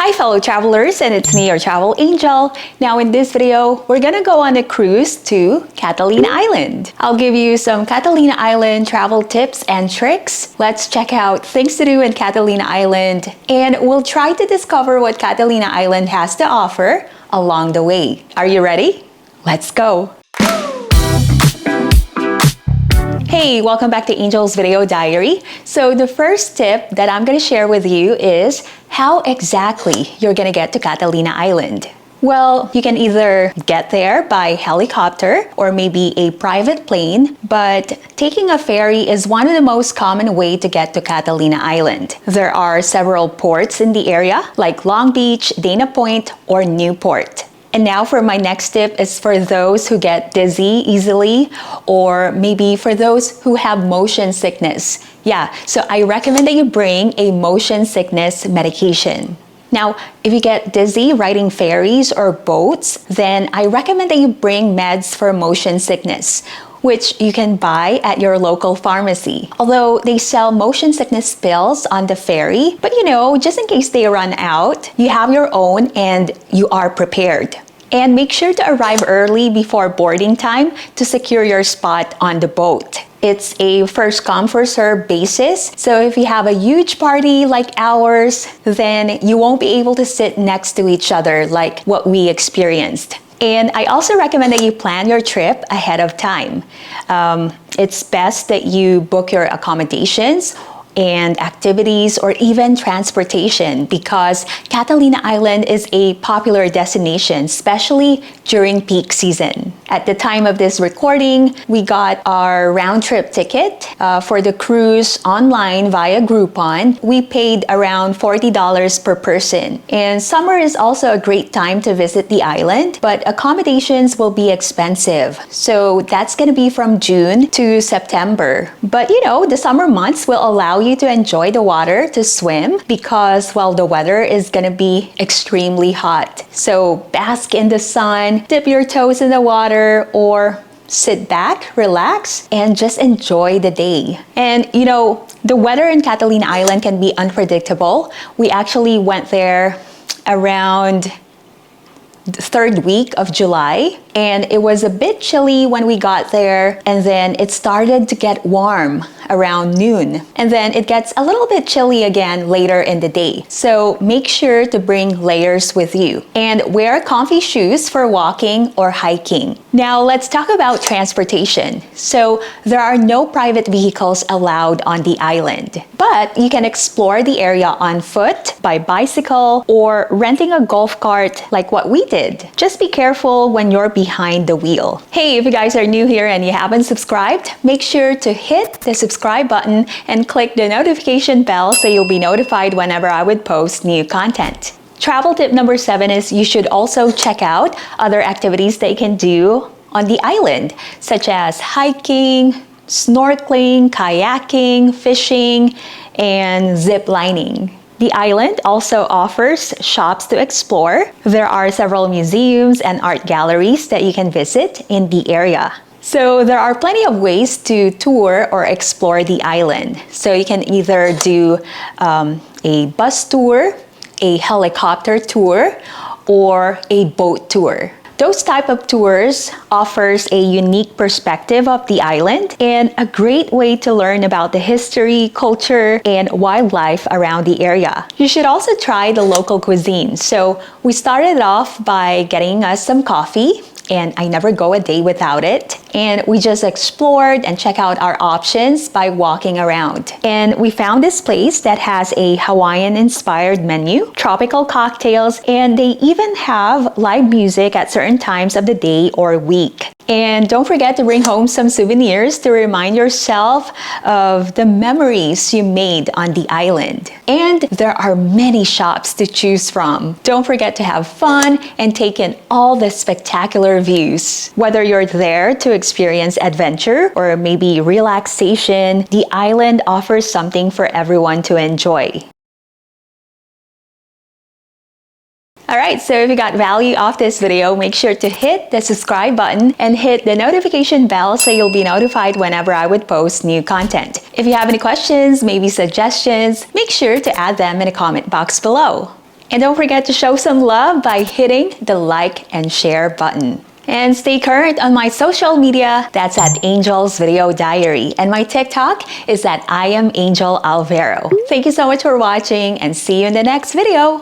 Hi fellow travelers, and it's me, your travel angel. Now in this video, we're gonna go on a cruise to Catalina Island. I'll give you some Catalina Island travel tips and tricks. Let's check out things to do in Catalina Island, and we'll try to discover what Catalina Island has to offer along the way. Are you ready? Let's go! Hey, welcome back to Angel's Video Diary. So the first tip that I'm gonna share with you is how exactly you're gonna get to Catalina Island. Well, you can either get there by helicopter or maybe a private plane, but taking a ferry is one of the most common way to get to Catalina Island. There are several ports in the area like Long Beach, Dana Point, or Newport. And now for my next tip is for those who get dizzy easily, or maybe for those who have motion sickness. Yeah, so I recommend that you bring a motion sickness medication. Now, if you get dizzy riding ferries or boats, then I recommend that you bring meds for motion sickness, which you can buy at your local pharmacy. Although they sell motion sickness pills on the ferry, but just in case they run out, you have your own and you are prepared. And make sure to arrive early before boarding time to secure your spot on the boat. It's a first come, first serve basis. So if you have a huge party like ours, then you won't be able to sit next to each other like what we experienced. And I also recommend that you plan your trip ahead of time. It's best that you book your accommodations and activities or even transportation because Catalina Island is a popular destination, especially during peak season. At the time of this recording, we got our round-trip ticket for the cruise online via Groupon. We paid around $40 per person. And summer is also a great time to visit the island, but accommodations will be expensive. So that's gonna be from June to September. But the summer months will allow you to enjoy the water to swim because, well, the weather is gonna be extremely hot. So bask in the sun, dip your toes in the water, or sit back, relax, and just enjoy the day. And the weather in Catalina Island can be unpredictable. We actually went there around the third week of July, and it was a bit chilly when we got there, and then it started to get warm around noon, and then it gets a little bit chilly again later in the day. So make sure to bring layers with you and wear comfy shoes for walking or hiking. Now let's talk about transportation. So there are no private vehicles allowed on the island, but you can explore the area on foot, by bicycle, or renting a golf cart like what we did. Just be careful when you're behind the wheel. Hey, if you guys are new here and you haven't subscribed, make sure to hit the subscribe button and click the notification bell so you'll be notified whenever I would post new content. Travel tip number 7 is you should also check out other activities that you can do on the island, such as hiking, snorkeling, kayaking, fishing, and zip lining. The island also offers shops to explore. There are several museums and art galleries that you can visit in the area. So there are plenty of ways to tour or explore the island. So you can either do a bus tour, a helicopter tour, or a boat tour. Those type of tours offers a unique perspective of the island and a great way to learn about the history, culture, and wildlife around the area. You should also try the local cuisine. So we started off by getting us some coffee, and I never go a day without it. And we just explored and checked out our options by walking around. And we found this place that has a Hawaiian-inspired menu, tropical cocktails, and they even have live music at certain times of the day or week. And don't forget to bring home some souvenirs to remind yourself of the memories you made on the island. And there are many shops to choose from. Don't forget to have fun and take in all the spectacular views. Whether you're there to experience adventure or maybe relaxation, the island offers something for everyone to enjoy. Alright, so if you got value off this video, make sure to hit the subscribe button and hit the notification bell so you'll be notified whenever I would post new content. If you have any questions, maybe suggestions, make sure to add them in the comment box below. And don't forget to show some love by hitting the like and share button. And stay current on my social media. That's at Angel's Video Diary. And my TikTok is at I am Angel Alvaro. Thank you so much for watching and see you in the next video.